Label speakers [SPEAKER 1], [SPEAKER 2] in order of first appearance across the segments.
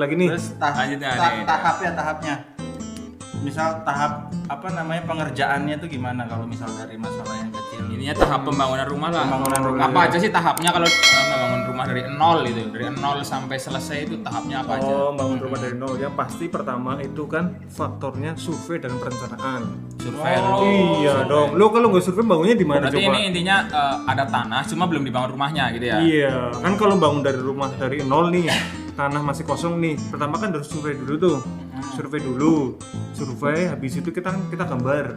[SPEAKER 1] lagi nih?
[SPEAKER 2] Terus
[SPEAKER 3] Lanjutnya nih.
[SPEAKER 2] tahapnya. Misal tahap pengerjaannya itu gimana kalau misal dari masalah yang kecil?
[SPEAKER 3] Ininya tahap pembangunan rumah lah.
[SPEAKER 2] Pembangunan rumah.
[SPEAKER 3] Apa aja sih tahapnya kalau membangun rumah dari nol itu? Dari nol sampai selesai itu tahapnya apa aja?
[SPEAKER 1] Oh, bangun rumah dari nol ya pasti pertama itu kan faktornya survei dan perencanaan.
[SPEAKER 3] Survei
[SPEAKER 2] Oh,
[SPEAKER 3] dulu.
[SPEAKER 1] Iya dong. Lo kalau nggak survei bangunnya di mana
[SPEAKER 3] Berarti
[SPEAKER 1] coba?
[SPEAKER 3] ini intinya ada tanah cuma belum dibangun rumahnya gitu ya.
[SPEAKER 1] Iya, kan kalau bangun dari rumah dari nol nih, tanah masih kosong nih. Pertama kan harus survei dulu tuh. Survei habis itu kita gambar.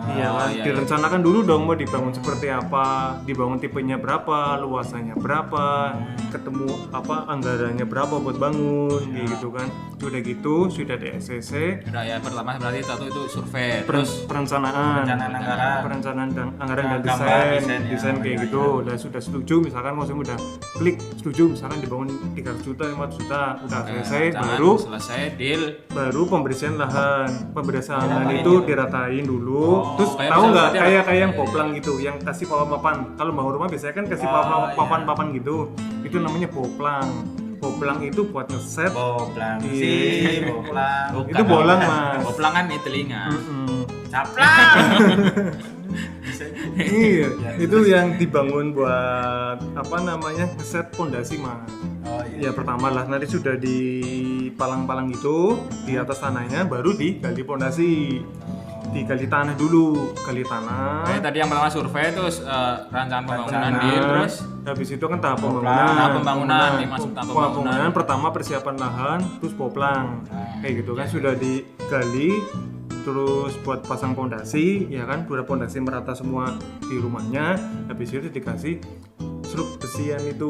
[SPEAKER 1] Iya kan,
[SPEAKER 3] iya.
[SPEAKER 1] direncanakan dulu dong mau dibangun seperti apa, dibangun tipenya berapa, luasannya berapa, ketemu apa anggarannya berapa buat bangun, kayak gitu kan. Sudah gitu, sudah di SCC,
[SPEAKER 3] Udah ya pertama berarti satu itu survei. Terus
[SPEAKER 1] perencanaan
[SPEAKER 2] anggaran.
[SPEAKER 1] perencanaan dan anggaran dan
[SPEAKER 2] Gambar,
[SPEAKER 1] desain
[SPEAKER 2] desain,
[SPEAKER 1] kayak
[SPEAKER 2] ya,
[SPEAKER 1] gitu. Udah sudah setuju misalkan mau udah klik setuju misalkan dibangun 300 juta 500 juta udah selesai
[SPEAKER 3] jangan selesai deal.
[SPEAKER 1] baru pembersihan lahan lahan itu diratain dulu terus
[SPEAKER 3] kayak
[SPEAKER 1] tahu
[SPEAKER 3] misalnya
[SPEAKER 1] nggak
[SPEAKER 3] berarti
[SPEAKER 1] kayak
[SPEAKER 3] ada-
[SPEAKER 1] yang poplang gitu yang kasih papan kalau bangun rumah biasanya kan kasih papan gitu itu namanya poplang itu buat ngeset
[SPEAKER 2] Boplang
[SPEAKER 1] Iya.
[SPEAKER 2] sih, boplang.
[SPEAKER 1] itu bolang mas
[SPEAKER 3] Boplang kan di telinga.
[SPEAKER 2] Caplang.
[SPEAKER 1] iya itu yang dibangun buat apa namanya ngeset pondasi mas.
[SPEAKER 2] Oh iya.
[SPEAKER 1] Ya pertama lah nanti sudah di palang-palang gitu di atas tanahnya baru digali pondasi, digali tanah dulu, gali tanah.
[SPEAKER 3] Kayak tadi yang pertama survei terus rancangan pembangunan
[SPEAKER 1] Nah,
[SPEAKER 3] deal terus
[SPEAKER 1] habis itu kan tahap
[SPEAKER 3] Tahap pembangunan, nih, masuk tahap pembangunan.
[SPEAKER 1] pertama persiapan lahan, terus poplang, kayak gitu kan sudah digali, terus buat pasang pondasi, ya kan, sudah pondasi merata semua di rumahnya, habis itu dikasih struk besian itu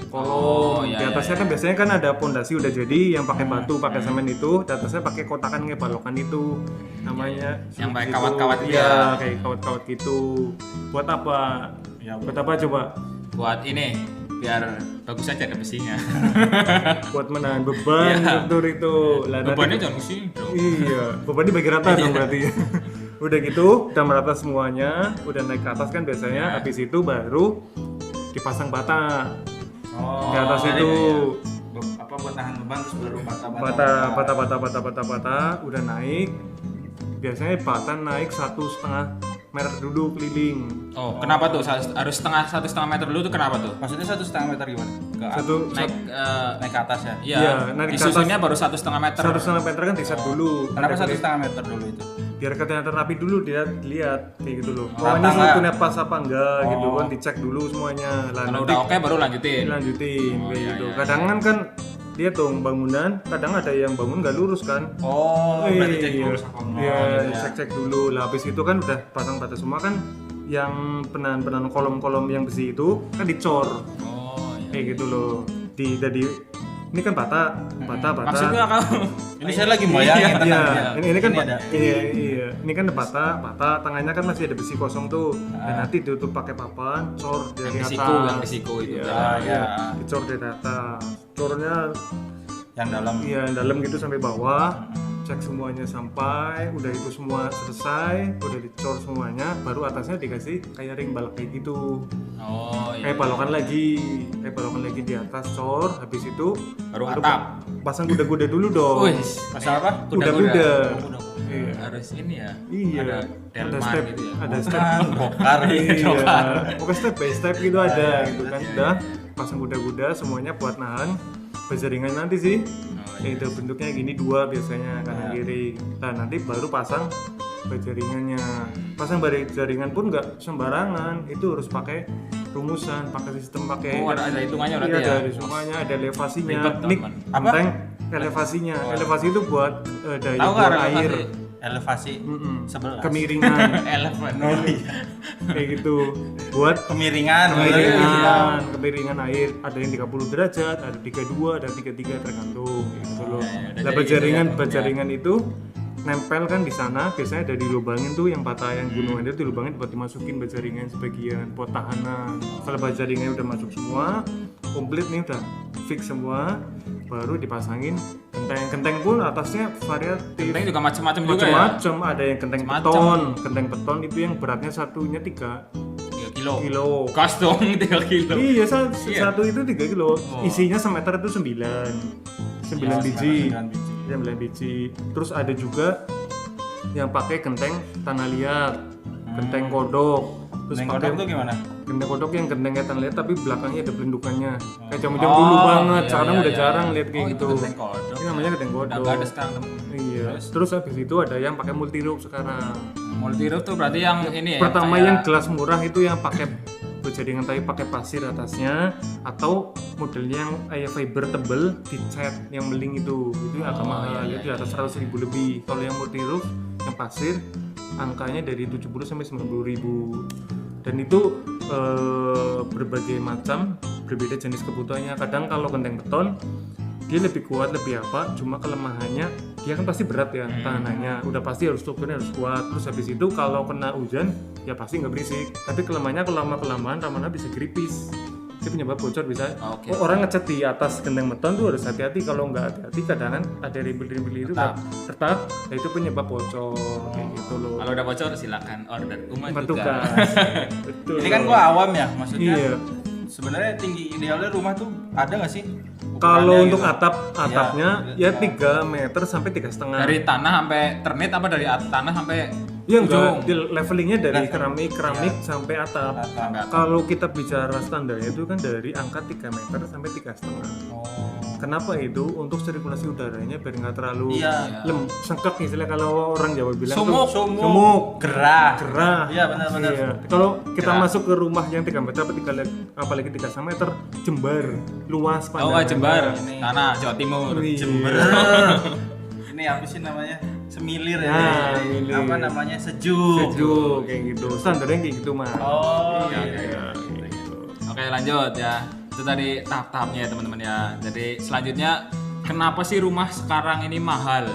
[SPEAKER 1] kolom.
[SPEAKER 3] iya,
[SPEAKER 1] Di atasnya
[SPEAKER 3] iya,
[SPEAKER 1] kan biasanya kan ada pondasi udah jadi yang pakai batu, pakai semen itu, di atasnya pakai kotakan kayak balokan itu, namanya
[SPEAKER 3] Yang pakai
[SPEAKER 1] struk
[SPEAKER 3] kawat-kawat itu
[SPEAKER 1] Iya,
[SPEAKER 3] ya.
[SPEAKER 1] kayak kawat-kawat gitu. Buat apa?
[SPEAKER 2] Ya,
[SPEAKER 1] Buat apa coba?
[SPEAKER 3] buat ini biar bagus aja ada besinya.
[SPEAKER 1] Buat menahan beban
[SPEAKER 3] Iya.
[SPEAKER 1] struktur itu. Lah, nanti-
[SPEAKER 3] Bebannya jangan sih dong.
[SPEAKER 1] Iya, beban dibagi rata dong berarti. Udah gitu, udah merata semuanya, udah naik ke atas kan biasanya. Habis itu baru dipasang bata
[SPEAKER 2] Oh,
[SPEAKER 1] di atas
[SPEAKER 3] iya,
[SPEAKER 1] itu.
[SPEAKER 2] apa buat tahan beban terus baru
[SPEAKER 1] Bata, udah naik. Biasanya bata naik 1,5 meter dulu keliling.
[SPEAKER 3] Oh, kenapa tuh harus 1,5 meter dulu tuh kenapa tuh?
[SPEAKER 2] Maksudnya 1,5 meter gimana?
[SPEAKER 3] Naik
[SPEAKER 2] Naik ke atas ya?
[SPEAKER 3] iya,
[SPEAKER 1] Iya, naik ke
[SPEAKER 3] disusunnya baru 1,5 meter.
[SPEAKER 1] 1,5 meter kan diset dulu.
[SPEAKER 2] Kenapa
[SPEAKER 1] Biar
[SPEAKER 2] 1,5 meter dulu itu?
[SPEAKER 1] biar kelihatan rapi dulu dia dilihat kayak gitu loh. Oh,
[SPEAKER 2] Rata
[SPEAKER 1] ini
[SPEAKER 2] nggak?
[SPEAKER 1] strukturnya pas apa enggak gitu kan dicek dulu semuanya. Lah
[SPEAKER 3] Kalau
[SPEAKER 1] nanti
[SPEAKER 3] udah oke baru lanjutin.
[SPEAKER 1] dilanjutin kayak
[SPEAKER 3] iya,
[SPEAKER 1] gitu.
[SPEAKER 3] iya,
[SPEAKER 1] Kadang kan dia tuh bangunan, kadang ada yang bangun nggak lurus kan.
[SPEAKER 2] Oh, berarti cek
[SPEAKER 1] Iya,
[SPEAKER 2] dulu apa enggak
[SPEAKER 1] iya,
[SPEAKER 2] gitu ya.
[SPEAKER 1] cek dulu. Lah habis itu kan udah pasang bata semua kan yang penahan kolom-kolom yang besi itu kan dicor
[SPEAKER 3] Oh, iya.
[SPEAKER 1] kayak gitu loh. Jadi ini kan bata.
[SPEAKER 3] Maksudnya kamu
[SPEAKER 2] Ini saya lagi bayangin
[SPEAKER 1] Iya,
[SPEAKER 2] tenang.
[SPEAKER 1] ini kan
[SPEAKER 2] Ini ada.
[SPEAKER 1] iya, ini kan bata, tangannya kan masih ada besi kosong tuh. Dan nanti ditutup pakai papan, cor dari
[SPEAKER 3] yang
[SPEAKER 1] atas.
[SPEAKER 3] besiku itu.
[SPEAKER 1] Iya,
[SPEAKER 2] ya.
[SPEAKER 1] dicor dari atas. Cornya
[SPEAKER 2] Yang dalam.
[SPEAKER 1] iya dalam gitu sampai bawah. Cek semuanya sampai udah itu semua selesai, udah dicor semuanya, baru atasnya dikasih kayak ring balak kayak gitu.
[SPEAKER 3] Oh, iya.
[SPEAKER 1] Kayak balokan lagi di atas cor, habis itu
[SPEAKER 3] Baru atap.
[SPEAKER 1] pasang kuda-kuda dulu dong.
[SPEAKER 3] Wih,
[SPEAKER 2] Pasal apa?
[SPEAKER 1] Kuda-kuda.
[SPEAKER 3] Iya. Harus ini ya.
[SPEAKER 1] Iya,
[SPEAKER 3] Ada delman
[SPEAKER 1] step,
[SPEAKER 3] gitu ya.
[SPEAKER 1] ada step.
[SPEAKER 2] Bokar.
[SPEAKER 1] Iya, pokoknya step by step gitu ada gitu kan. Udah pasang kuda-kuda semuanya buat nahan berjaringan nanti sih. Itu bentuknya gini dua biasanya kanan kiri. Nah nanti baru pasang berjaringannya. Pasang jaringan pun nggak sembarangan, itu harus pakai rumusan, pakai sistem pakai.
[SPEAKER 3] Oh, ada hitungannya berarti
[SPEAKER 1] Iya,
[SPEAKER 3] ya.
[SPEAKER 1] ada semuanya, ada elevasinya.
[SPEAKER 3] Ribet,
[SPEAKER 1] Ini
[SPEAKER 3] teman.
[SPEAKER 1] genteng elevasinya. Elevasi itu buat daya
[SPEAKER 3] Tahu nggak
[SPEAKER 1] bor
[SPEAKER 3] relevasi?
[SPEAKER 1] air.
[SPEAKER 2] Elevasi
[SPEAKER 1] Mm-mm.
[SPEAKER 2] 11.
[SPEAKER 1] Kemiringan
[SPEAKER 3] Eleven.
[SPEAKER 1] kayak gitu buat
[SPEAKER 2] Kemiringan.
[SPEAKER 1] kemiringan air ada yang 30 derajat, ada 32, ada 33 tergantung gitu loh.
[SPEAKER 3] udah
[SPEAKER 1] Lah
[SPEAKER 3] jadi
[SPEAKER 1] berjaringan itu nempel kan di sana biasanya ada dilubangin tuh yang patah yang gunungan itu dilubangin buat dimasukin berjaringan sebagian buat tahanan. Kalau berjaringannya udah masuk semua, komplit nih udah fix semua, baru dipasangin genteng pun atasnya variatif.
[SPEAKER 3] Genteng juga macam-macam juga ya.
[SPEAKER 1] Macam-macam, ada yang genteng
[SPEAKER 3] Macam-macam.
[SPEAKER 1] beton itu yang beratnya satunya 3
[SPEAKER 3] 3 kilo.
[SPEAKER 1] kilo.
[SPEAKER 3] Gas dong 3 kilo.
[SPEAKER 1] Iya,
[SPEAKER 3] Iya.
[SPEAKER 1] satu itu 3 kilo. Isinya semeter itu 9. 9 biji.
[SPEAKER 2] 9 biji.
[SPEAKER 1] 9 biji. Terus ada juga yang pakai genteng tanah liat, genteng kodok. Terus
[SPEAKER 2] Genteng
[SPEAKER 1] pakai
[SPEAKER 2] kodok tuh gimana?
[SPEAKER 1] genteng kodok yang gentengnya tanah liat tapi belakangnya ada pelundukannya. Kayak jam-jam dulu banget.
[SPEAKER 3] iya,
[SPEAKER 1] Sekarang
[SPEAKER 3] iya,
[SPEAKER 1] udah
[SPEAKER 3] iya.
[SPEAKER 1] jarang lihat kayak
[SPEAKER 3] Oh,
[SPEAKER 1] gitu.
[SPEAKER 3] itu genteng kodok.
[SPEAKER 1] Ini namanya genteng
[SPEAKER 3] Udah
[SPEAKER 1] kodok.
[SPEAKER 3] nggak ada sekarang temen.
[SPEAKER 1] Iya. Terus habis itu ada yang pakai multi roof sekarang.
[SPEAKER 3] Multi roof tuh berarti yang ini ya.
[SPEAKER 1] Pertama
[SPEAKER 3] kayak-
[SPEAKER 1] yang gelas murah itu yang pakai berjaringan tapi pakai pasir atasnya, atau modelnya yang fiber tebel dicat yang beling itu agak mahal, itu di atas 100.000 lebih. Kalau yang multi roof yang pasir angkanya dari 70 sampai 90.000, dan itu berbagai macam, berbeda jenis kebutuhannya. Kadang kalau genteng beton dia lebih kuat, lebih apa, cuma kelemahannya dia kan pasti berat ya tahanannya, udah pasti harus strukturnya harus kuat. Terus habis itu kalau kena hujan ya pasti nggak berisik, tapi kelemahannya kalau lama-kelamaan ramana bisa gripis, itu penyebab bocor bisa.
[SPEAKER 3] Oke.
[SPEAKER 1] Orang ngecat di atas genteng beton tuh harus hati-hati, kalau nggak hati-hati kadang ada ribil-ribil itu retak, nah itu penyebab bocor kayak gitu loh.
[SPEAKER 3] Kalau udah bocor silakan order Uma juga.
[SPEAKER 1] Petugas. Betul.
[SPEAKER 2] Ini kan gua awam ya, maksudnya
[SPEAKER 1] Iya.
[SPEAKER 2] sebenarnya tinggi idealnya rumah tuh ada nggak sih?
[SPEAKER 1] Kalau
[SPEAKER 2] Ukurannya
[SPEAKER 1] untuk
[SPEAKER 2] gitu?
[SPEAKER 1] atapnya
[SPEAKER 2] Iya.
[SPEAKER 1] ya 3 meter sampai 3,5.
[SPEAKER 3] Dari tanah sampai ternit apa dari tanah sampai
[SPEAKER 1] Iya
[SPEAKER 3] ujung?
[SPEAKER 1] enggak, levelingnya dari keramik sampai atap.
[SPEAKER 2] Atap.
[SPEAKER 1] Kalau kita bicara standarnya itu kan dari angka 3 meter sampai 3,5.
[SPEAKER 2] Oh.
[SPEAKER 1] Kenapa itu? Untuk sirkulasi udaranya biar nggak terlalu
[SPEAKER 2] Iya.
[SPEAKER 1] sengkak, istilah kalau orang Jawa bilang
[SPEAKER 3] Sumuk.
[SPEAKER 1] tuh
[SPEAKER 2] Sumuk, gerah.
[SPEAKER 1] gerah.
[SPEAKER 2] Iya benar-benar.
[SPEAKER 1] Iya. Kalau kita
[SPEAKER 3] Gerah.
[SPEAKER 1] masuk ke rumah yang 3 meter atau apalagi 3 meter, jembar, luas
[SPEAKER 3] Oh,
[SPEAKER 1] pandangannya.
[SPEAKER 3] Jembar,
[SPEAKER 2] Ini.
[SPEAKER 3] tanah Jawa Timur.
[SPEAKER 1] Jember.
[SPEAKER 2] Ini apa sih namanya? Semilir ya.
[SPEAKER 1] Nah, semilir.
[SPEAKER 2] Apa namanya? Sejuk.
[SPEAKER 1] Sejuk kayak gitu. Standarnya kayak gitu, Mas.
[SPEAKER 2] Oh,
[SPEAKER 3] Iya,
[SPEAKER 2] iya.
[SPEAKER 3] Oke lanjut ya. Itu tadi tahap-tahapnya ya teman-teman ya. Jadi selanjutnya kenapa sih rumah sekarang ini mahal?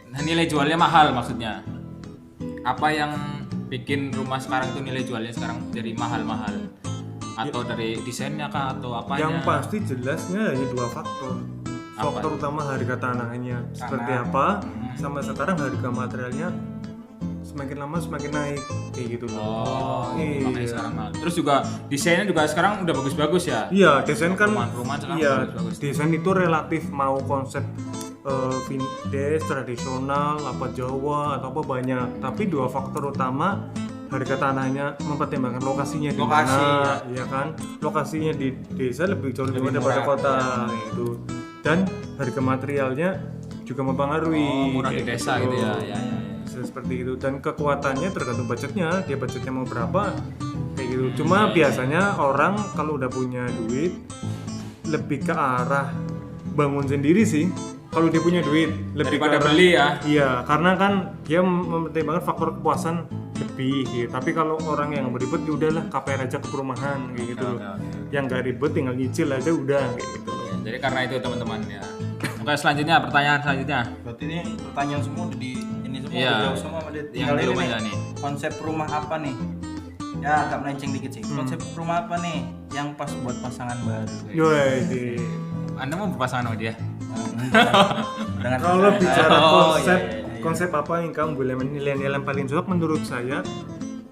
[SPEAKER 3] Nah, nilai jualnya mahal maksudnya. Apa yang bikin rumah sekarang itu nilai jualnya sekarang jadi mahal-mahal? Atau dari desainnya kah atau apanya?
[SPEAKER 1] Yang pasti jelasnya hanya 2 faktor. Faktor utama harga tanahnya seperti apa, sama sekarang harga materialnya semakin lama semakin naik kayak gitu loh.
[SPEAKER 3] Oh, makanya
[SPEAKER 1] Iya.
[SPEAKER 3] sekarang mahal. Terus juga desainnya juga sekarang udah bagus-bagus ya.
[SPEAKER 1] Iya, desain kan
[SPEAKER 3] Rumah-rumah sekarang
[SPEAKER 1] iya,
[SPEAKER 3] bagus-bagus.
[SPEAKER 1] desain itu relatif mau konsep vintage, tradisional, apa Jawa atau apa banyak. Tapi 2 faktor utama, harga tanahnya, mempertimbangkan lokasinya di
[SPEAKER 2] Lokasi,
[SPEAKER 1] mana, ya kan? Lokasinya di desa lebih jauh lebih daripada
[SPEAKER 2] murah,
[SPEAKER 1] kota itu. Dan harga materialnya juga mempengaruhi.
[SPEAKER 3] Oh, murah di
[SPEAKER 1] kayak
[SPEAKER 3] desa gitu ya. Ya, ya.
[SPEAKER 1] Seperti itu, dan kekuatannya tergantung budgetnya, dia budgetnya mau berapa kayak gitu. Cuma biasanya orang kalau udah punya duit lebih ke arah bangun sendiri sih. Kalau dia punya duit lebih
[SPEAKER 3] Daripada
[SPEAKER 1] ke arah,
[SPEAKER 3] beli ya.
[SPEAKER 1] iya, karena kan dia mempertimbangkan faktor kepuasan lebih gitu. Tapi kalau orang yang beribet ya udahlah KPR aja ke perumahan kayak gitu loh. Yang nggak ribet tinggal nyicil aja udah kayak gitu.
[SPEAKER 3] Ya, jadi karena itu teman-teman ya. Oke selanjutnya pertanyaan selanjutnya.
[SPEAKER 2] Berarti ini pertanyaan semua udah di ini semua
[SPEAKER 3] Iya.
[SPEAKER 2] udah jauh semua sama dia.
[SPEAKER 3] Yang
[SPEAKER 2] Tinggal
[SPEAKER 3] belum
[SPEAKER 2] ini
[SPEAKER 3] aja
[SPEAKER 2] nih.
[SPEAKER 3] nih.
[SPEAKER 2] Konsep rumah apa nih? Ya agak melenceng dikit sih. Konsep rumah apa nih yang pas buat pasangan baru?
[SPEAKER 1] Yoi.
[SPEAKER 3] Anda mau berpasangan sama dia?
[SPEAKER 2] Dengan
[SPEAKER 1] Kalau bicara
[SPEAKER 3] Oh,
[SPEAKER 1] konsep
[SPEAKER 2] iya, iya, iya.
[SPEAKER 1] konsep apa yang kamu boleh menilai-nilai yang paling cocok menurut saya?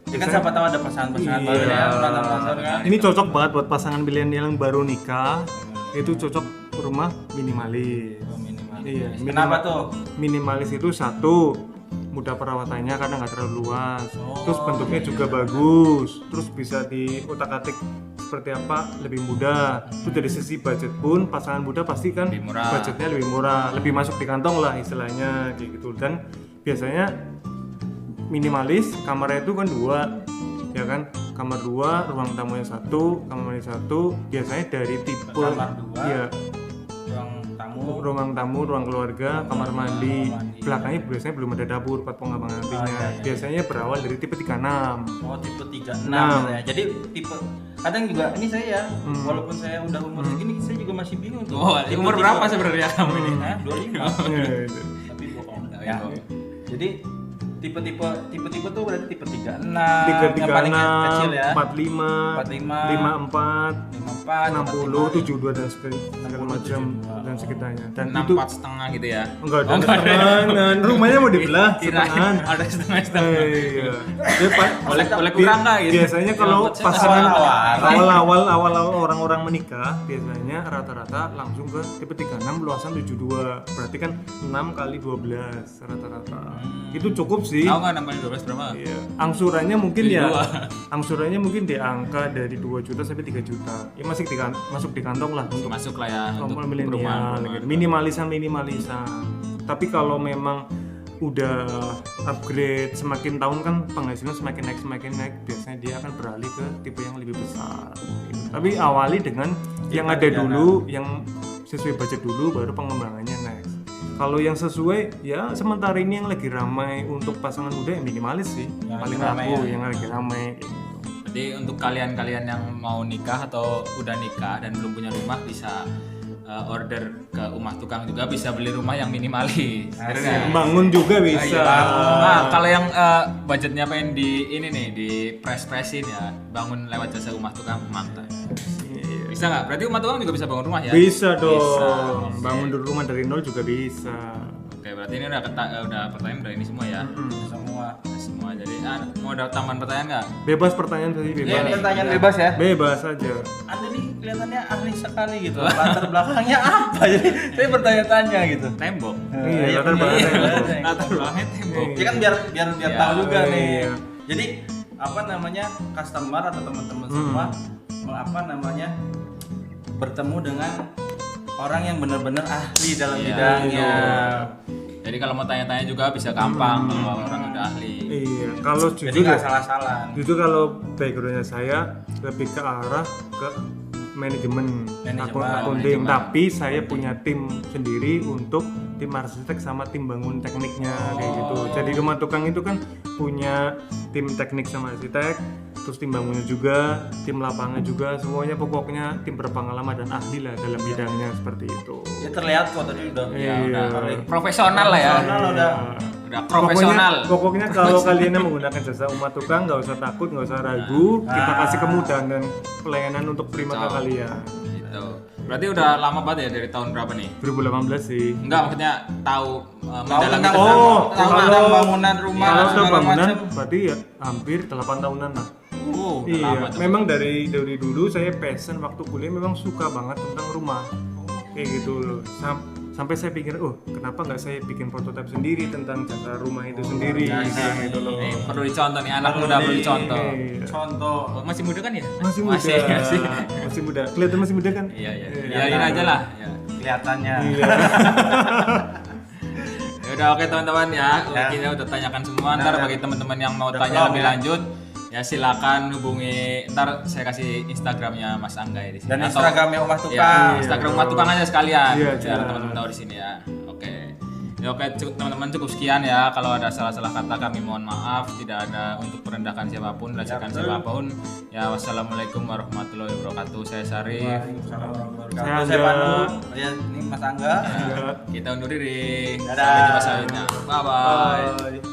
[SPEAKER 2] Ya kan siapa tahu ada pasangan-pasangan baru
[SPEAKER 1] Iya.
[SPEAKER 2] ya, pasangan kan.
[SPEAKER 1] Ini cocok banget buat pasangan milenial yang baru nikah. Itu cocok rumah minimalis.
[SPEAKER 2] Minimal.
[SPEAKER 1] Iya,
[SPEAKER 2] Kenapa tuh?
[SPEAKER 1] Minimalis itu satu, mudah perawatannya karena nggak terlalu luas. Terus bentuknya juga bagus. Terus bisa diutak-atik seperti apa, lebih mudah. Terus dari sisi budget pun pasangan muda pasti kan
[SPEAKER 3] Lebih murah.
[SPEAKER 1] budgetnya lebih murah, lebih masuk di kantong lah istilahnya kayak gitu. Dan biasanya minimalis, kamarnya itu kan 2, ya kan? Kamar 2, ruang tamunya 1, kamar mandi 1. Biasanya dari tipe
[SPEAKER 2] Kamar 2,
[SPEAKER 1] ya,
[SPEAKER 2] ruang tamu,
[SPEAKER 1] ruang keluarga, kamar mandi. Belakangnya biasanya belum ada dapur, buat pengabangan nantinya. Biasanya berawal dari tipe 36.
[SPEAKER 2] Oh tipe 36
[SPEAKER 1] Nah.
[SPEAKER 2] ya. Jadi tipe kadang juga ini saya ya, walaupun saya udah umur segini saya juga masih bingung tuh.
[SPEAKER 3] Oh,
[SPEAKER 2] Tipe-
[SPEAKER 3] umur berapa sebenarnya kamu ini?
[SPEAKER 2] Hah? 25.
[SPEAKER 1] Ya, itu.
[SPEAKER 2] Tapi bohong.
[SPEAKER 3] Ya.
[SPEAKER 2] Ya. Jadi tipe-tipe tuh berarti tipe 36,
[SPEAKER 1] 336,
[SPEAKER 2] yang paling kecil ya.
[SPEAKER 1] 45, 54, 60, 72 dan segala macam dan sekitarnya. Dan itu
[SPEAKER 3] 4,5 gitu ya.
[SPEAKER 1] enggak ada setengah, rumahnya mau dibelah setengah.
[SPEAKER 3] Ada setengah.
[SPEAKER 1] Iya. Dia
[SPEAKER 3] Boleh kurang nggak gitu?
[SPEAKER 1] Biasanya kalau
[SPEAKER 3] Rambut saya
[SPEAKER 1] pasangan
[SPEAKER 2] awal-awal.
[SPEAKER 1] awal orang-orang menikah biasanya rata-rata langsung ke tipe 36 luasan 72. Berarti kan 6 kali 12 rata-rata. Itu cukup sih.
[SPEAKER 3] Tahu nggak 6 kali 12 berapa?
[SPEAKER 1] Iya. Angsurannya mungkin
[SPEAKER 3] Jadi
[SPEAKER 1] ya.
[SPEAKER 3] dua.
[SPEAKER 1] Angsurannya mungkin di angka dari 2 juta sampai 3 juta. Ya masih masuk di kantong lah untuk
[SPEAKER 3] Masuk lah ya untuk
[SPEAKER 1] kelompok milenial
[SPEAKER 3] perumahan.
[SPEAKER 1] gitu. Minimalisan. Tapi kalau memang udah upgrade semakin tahun kan penghasilan semakin naik, biasanya dia akan beralih ke tipe yang lebih besar gitu. Tapi awali dengan yang ada dulu, yang sesuai budget dulu, baru pengembangannya next. Kalau yang sesuai ya sementara ini yang lagi ramai untuk pasangan muda yang minimalis sih,
[SPEAKER 2] Yang
[SPEAKER 1] paling
[SPEAKER 2] lagi ramai
[SPEAKER 1] laku
[SPEAKER 2] ya.
[SPEAKER 1] yang lagi ramai gitu.
[SPEAKER 3] Jadi untuk kalian-kalian yang mau nikah atau udah nikah dan belum punya rumah bisa order ke rumah tukang juga, bisa beli rumah yang minimalis. Bener nggak?
[SPEAKER 1] Bangun juga bisa.
[SPEAKER 3] Nah, kalau yang budgetnya pengen di ini nih, di press-pressin ya, bangun lewat jasa rumah tukang, mantap.
[SPEAKER 1] Iya.
[SPEAKER 3] Bisa nggak? Berarti rumah tukang juga bisa bangun rumah ya?
[SPEAKER 1] Bisa dong.
[SPEAKER 3] Bisa.
[SPEAKER 1] Bangun dulu rumah dari nol juga bisa.
[SPEAKER 3] Oke, berarti ini udah pertanyaan udah ini semua ya. Semua. Jadi mau ada tambahan pertanyaan nggak?
[SPEAKER 1] Bebas pertanyaan tadi
[SPEAKER 2] Ini
[SPEAKER 1] bebas.
[SPEAKER 2] pertanyaan bebas ya.
[SPEAKER 1] Bebas aja.
[SPEAKER 2] Anda nih kelihatannya ahli sekali gitu. Latar belakangnya apa? Jadi saya bertanya-tanya gitu.
[SPEAKER 3] Tembok.
[SPEAKER 1] Iya,
[SPEAKER 2] iya,
[SPEAKER 1] latar belakangnya
[SPEAKER 2] iya,
[SPEAKER 1] tembok.
[SPEAKER 2] iya.
[SPEAKER 3] Latar belakangnya tembok.
[SPEAKER 2] Ya kan biar
[SPEAKER 3] Ya,
[SPEAKER 2] tahu juga nih.
[SPEAKER 1] iya.
[SPEAKER 2] Jadi apa namanya customer atau teman-teman semua bertemu dengan orang yang benar-benar ahli dalam
[SPEAKER 3] Iya,
[SPEAKER 2] bidangnya.
[SPEAKER 3] Jadi kalau mau tanya-tanya juga bisa gampang kalau orang udah ahli.
[SPEAKER 1] Iya, kalau
[SPEAKER 2] Jadi
[SPEAKER 1] jujur
[SPEAKER 2] nggak
[SPEAKER 1] ya,
[SPEAKER 2] salah-salah.
[SPEAKER 1] jujur kalau backgroundnya saya lebih ke arah ke manajemen accounting, tapi saya punya tim sendiri untuk tim arsitek sama tim bangun tekniknya kayak gitu. Jadi rumah tukang itu kan punya tim teknik sama arsitek, terus tim bangunnya juga, tim lapangan juga, semuanya pokoknya tim berpengalaman dan ahli lah dalam bidangnya seperti itu.
[SPEAKER 2] Ya terlihat kok tadi udah.
[SPEAKER 1] Iya.
[SPEAKER 3] Profesional lah ya.
[SPEAKER 2] Profesional udah.
[SPEAKER 3] Udah profesional.
[SPEAKER 1] Pokoknya kalau kalian yang menggunakan jasa umat tukang nggak usah takut, nggak usah ragu, kita kasih kemudahan dan pelayanan untuk terima ke kalian.
[SPEAKER 3] Gitu. Berarti udah lama banget ya, dari tahun berapa nih?
[SPEAKER 1] 2018 sih.
[SPEAKER 3] Enggak, maksudnya tahu
[SPEAKER 2] Tahu
[SPEAKER 3] mendalami
[SPEAKER 2] tentang
[SPEAKER 3] tentang-
[SPEAKER 2] tentang bangunan rumah
[SPEAKER 1] Kalau udah
[SPEAKER 2] segala
[SPEAKER 1] bangunan
[SPEAKER 2] macam.
[SPEAKER 1] berarti ya hampir 8 tahunan lah.
[SPEAKER 3] udah
[SPEAKER 1] Iya,
[SPEAKER 3] lama tuh.
[SPEAKER 1] memang dari dulu saya passion waktu kuliah memang suka banget tentang rumah. Kayak gitu loh. Sampai saya pikir, kenapa nggak saya bikin prototipe sendiri tentang jasa rumah itu sendiri, kayak gitu loh.
[SPEAKER 3] Nih, perlu dicontoh nih, anak muda perlu dicontoh.
[SPEAKER 1] Iya.
[SPEAKER 2] Contoh.
[SPEAKER 3] Oh, masih muda kan ya?
[SPEAKER 1] Masih muda, masih muda. Kelihatan masih muda kan?
[SPEAKER 3] Iya, iya. Iyain aja lah. Ya.
[SPEAKER 2] Kelihatannya.
[SPEAKER 1] Iya.
[SPEAKER 3] Ya udah, oke teman-teman ya. Kita udah tanyakan semua. Ntar bagi teman-teman yang mau tanya lebih lanjut, ya silakan hubungi. Ntar saya kasih Instagramnya Mas Angga ya di sini.
[SPEAKER 2] Dan
[SPEAKER 3] Atau-
[SPEAKER 2] Instagramnya Rumah
[SPEAKER 3] Ya,
[SPEAKER 2] Tukang.
[SPEAKER 3] Instagram Rumah Tukang aja sekalian.
[SPEAKER 1] Iya,
[SPEAKER 3] Biar
[SPEAKER 1] jelas.
[SPEAKER 3] teman-teman tahu di sini ya. Oke. Ya, oke teman-teman, cukup sekian ya. Kalau ada salah-salah kata kami mohon maaf. Tidak ada untuk merendahkan siapapun, melecehkan siapapun. Ya, wassalamualaikum warahmatullahi wabarakatuh. Saya Sarif.
[SPEAKER 2] Waalaikumsalam warahmatullahi
[SPEAKER 1] Saya
[SPEAKER 2] wabarakatuh. Saya
[SPEAKER 1] Angga.
[SPEAKER 2] Pandu. Ya, ini Mas Angga.
[SPEAKER 3] Kita undur diri.
[SPEAKER 2] Dadah.
[SPEAKER 3] Sampai jumpa selanjutnya. Bye bye.
[SPEAKER 1] Bye.